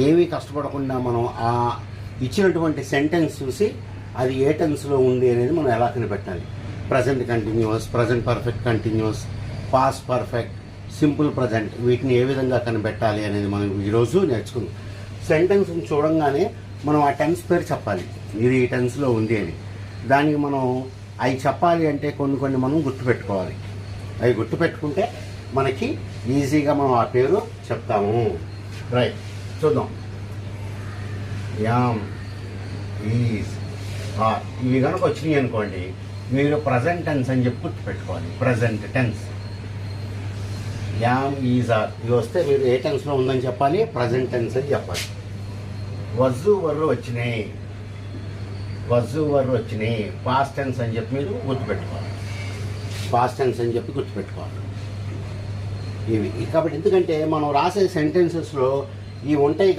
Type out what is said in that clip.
ఏమీ కష్టపడకుండా మనం ఆ ఇచ్చినటువంటి సెంటెన్స్ చూసి అది ఏ టెన్స్లో ఉంది అనేది మనం ఎలా కనిపెట్టాలి. Present continuous, present perfect continuous, past perfect, simple present, వీటిని ఏ విధంగా కనిపెట్టాలి అనేది మనం ఈరోజు నేర్చుకుందాం. సెంటెన్స్ని చూడంగానే మనం ఆ టెన్స్ పేరు చెప్పాలి, ఇది ఈ టెన్స్లో ఉంది అని. దానికి మనం అవి చెప్పాలి అంటే కొన్ని మనం గుర్తుపెట్టుకోవాలి. అవి గుర్తుపెట్టుకుంటే మనకి ఈజీగా మనం ఆ పేరు చెప్తాము. రైట్, చూద్దాం. యామ్, ఈజ్, ఆర్ ఇవి కనుక వచ్చినాయి అనుకోండి, మీరు ప్రజెంట్ టెన్స్ అని చెప్పి గుర్తుపెట్టుకోవాలి. Present tense. Am, is, are ఇవి వస్తే మీరు ఏ టెన్స్లో ఉందని చెప్పాలి, ప్రజెంట్ టెన్స్ అని చెప్పాలి. వజ్జు వర్రు వచ్చినాయి, వజ్జు వర్రు వచ్చినాయి, పాస్ట్ టెన్స్ అని చెప్పి మీరు గుర్తుపెట్టుకోవాలి. పాస్ట్ టెన్స్ అని చెప్పి గుర్తుపెట్టుకోవాలి. ఇవి కాబట్టి ఎందుకంటే మనం రాసే సెంటెన్సెస్లో ఇవి ఉంటాయి.